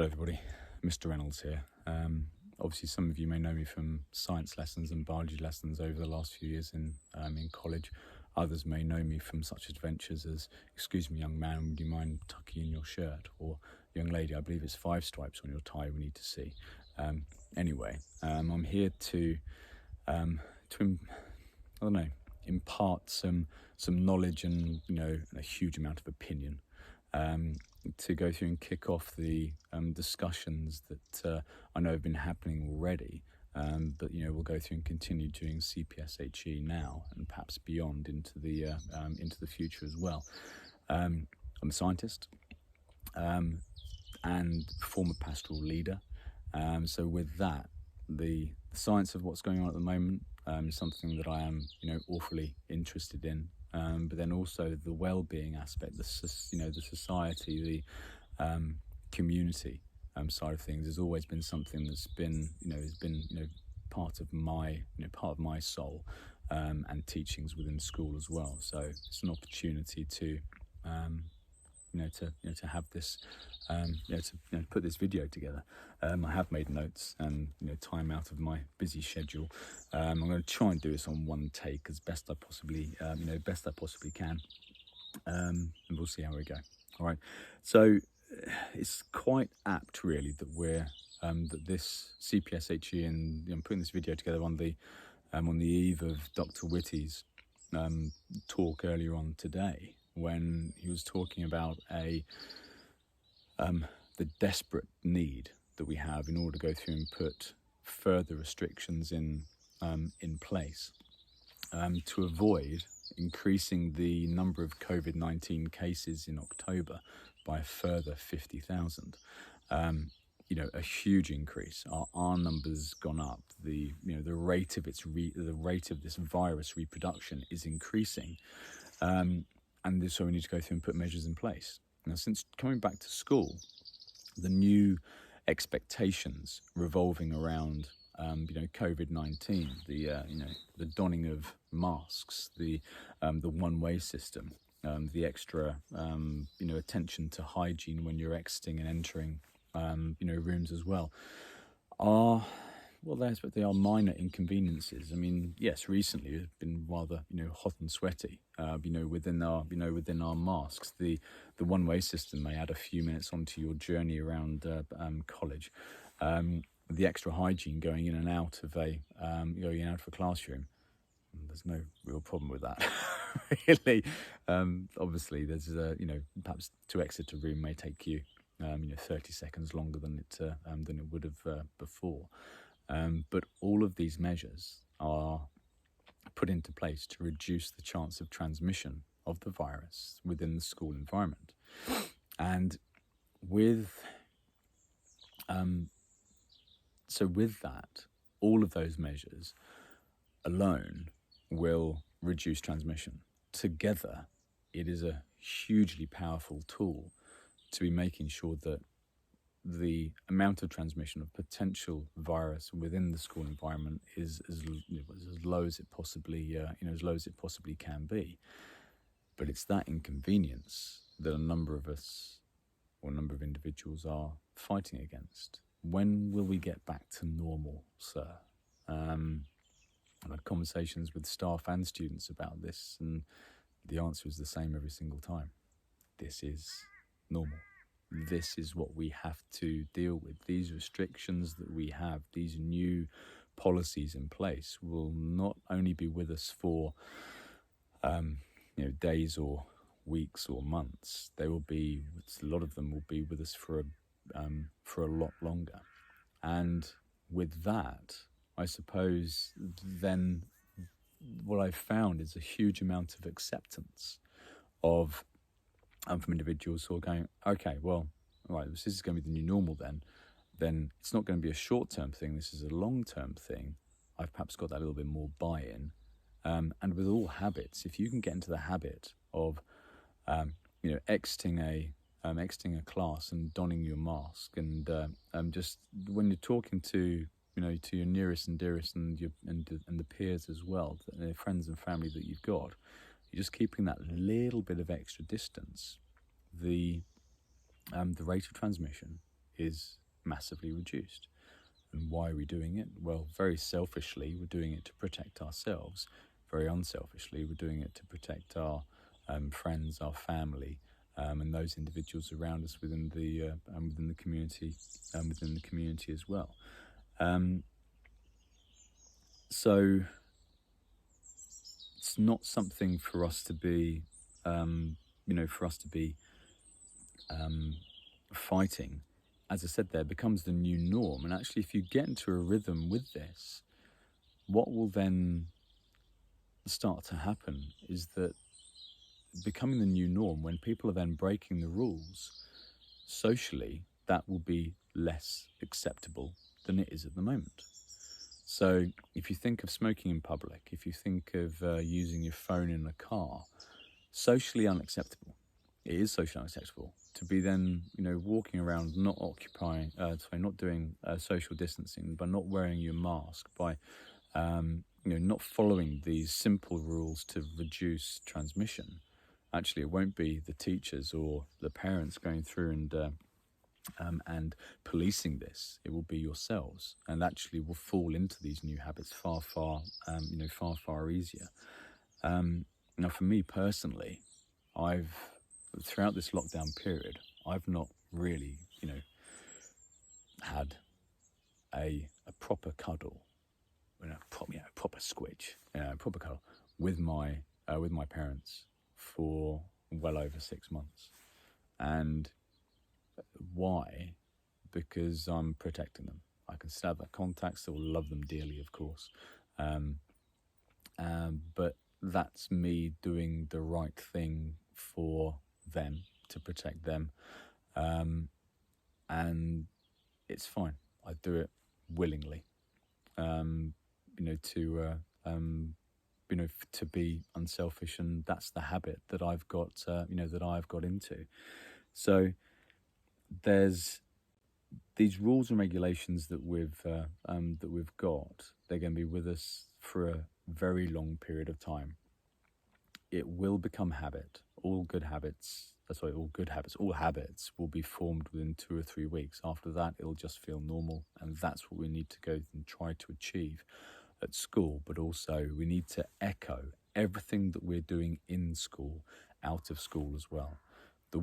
Hello everybody, Mr. Reynolds here. Obviously some of you may know me from science lessons and biology lessons over the last few years in college. Others may know me from such adventures as, "Excuse me young man, would you mind tucking in your shirt?" Or, "Young lady, I believe it's 5 stripes on your tie we need to see." Anyway, I'm here to impart some knowledge and a huge amount of opinion, to go through and kick off the discussions that I know have been happening already, but we'll go through and continue doing CPSHE now and perhaps beyond into the future as well. I'm a scientist and former pastoral leader, so with that, the science of what's going on at the moment is something that I am awfully interested in. But then also the well-being aspect, the society, the community side of things has always been something that's been part of my soul and teachings within school as well. So it's an opportunity to to have this to put this video together. I have made notes and time out of my busy schedule. I'm going to try and do this on one take as best I possibly can, and we'll see how we go. All right, so it's quite apt really that we're that this CPSHE, and I'm putting this video together on the eve of Dr. Whitty's talk earlier on today, when he was talking about the desperate need that we have in order to go through and put further restrictions in place to avoid increasing the number of COVID-19 cases in October by a further 50,000. A huge increase. Our numbers gone up. The rate of this virus reproduction is increasing, and so we need to go through and put measures in place. Now, since coming back to school, the new expectations revolving around COVID-19, the donning of masks, the one-way system, the extra attention to hygiene when you're exiting and entering rooms as well, they are minor inconveniences. I mean, yes, recently it's been rather hot and sweaty. Within our masks, the one-way system may add a few minutes onto your journey around college. The extra hygiene going in and out of a classroom, there's no real problem with that. Really, obviously, there's perhaps to exit a room may take you 30 seconds longer than it would have before. But all of these measures are put into place to reduce the chance of transmission of the virus within the school environment. And with that, all of those measures alone will reduce transmission. Together, it is a hugely powerful tool to be making sure that the amount of transmission of potential virus within the school environment is as low as it possibly can be. But it's that inconvenience that a number of us, or a number of individuals, are fighting against. When will we get back to normal, sir? I've had conversations with staff and students about this, and the answer is the same every single time. This is normal. This is what we have to deal with. These restrictions that we have, these new policies in place, will not only be with us for days or weeks or months. A lot of them will be with us for a lot longer. And with that, I suppose then what I've found is a huge amount of acceptance of from individuals who are going, okay, well, all right, this is going to be the new normal then it's not going to be a short-term thing, this is a long-term thing. I've perhaps got that little bit more buy-in. And with all habits, if you can get into the habit of exiting a class and donning your mask, and just when you're talking to your nearest and dearest and the peers as well, the friends and family that you've got, you're just keeping that little bit of extra distance. The rate of transmission is massively reduced. And why are we doing it? Well, very selfishly, we're doing it to protect ourselves. Very unselfishly, we're doing it to protect our friends, our family, and those individuals around us within the community, within the community as well. So it's not something for us to be, fighting. As I said, there becomes the new norm. And actually, if you get into a rhythm with this, what will then start to happen is that becoming the new norm, when people are then breaking the rules socially, that will be less acceptable than it is at the moment. So if you think of smoking in public, if you think of using your phone in a car, socially unacceptable. It is socially unacceptable to be then, walking around not doing social distancing, by not wearing your mask, by not following these simple rules to reduce transmission. Actually, it won't be the teachers or the parents going through and policing this. It will be yourselves, and actually will fall into these new habits far easier. Now, for me personally, throughout this lockdown period, I've not really, had a proper cuddle, proper squidge, proper cuddle with my parents for well over 6 months. And why? Because I'm protecting them. I can still have that contact, still love them dearly, of course. But that's me doing the right thing for them, to protect them. And it's fine. I do it willingly, to be unselfish, and that's the habit that I've got, into. So there's these rules and regulations that we've got. They're going to be with us for a very long period of time. It will become habit. All habits will be formed within 2 or 3 weeks. After that, it'll just feel normal, and that's what we need to go and try to achieve at school. But also, we need to echo everything that we're doing in school, out of school as well. A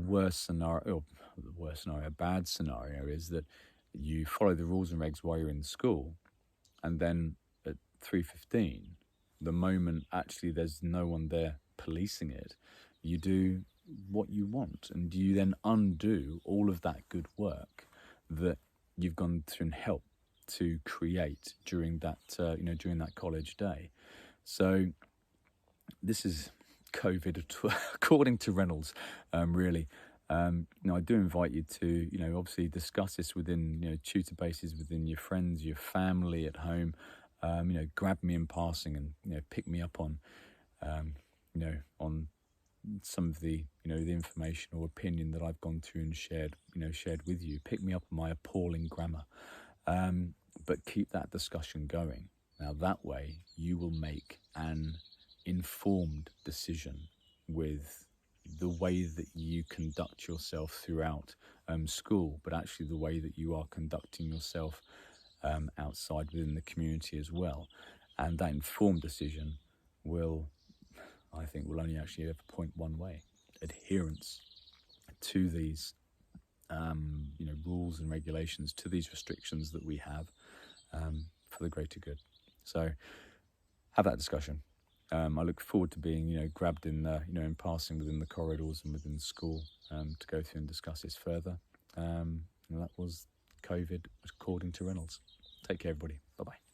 bad scenario is that you follow the rules and regs while you're in school, and then at 3:15, the moment actually there's no one there policing it, you do what you want, and you then undo all of that good work that you've gone through and helped to create during that college day. So this is COVID according to Reynolds, really. I do invite you to, obviously discuss this within, tutor bases, within your friends, your family at home. Grab me in passing and, pick me up on, on some of the, the information or opinion that I've gone through and shared with you. Pick me up on my appalling grammar, but keep that discussion going. Now, that way you will make an informed decision with the way that you conduct yourself throughout school, but actually the way that you are conducting yourself outside within the community as well. And that informed decision will only actually ever point one way: adherence to these rules and regulations, to these restrictions that we have, for the greater good. So have that discussion. I look forward to being, grabbed in, in passing within the corridors and within school, to go through and discuss this further. And that was COVID according to Reynolds. Take care, everybody. Bye-bye.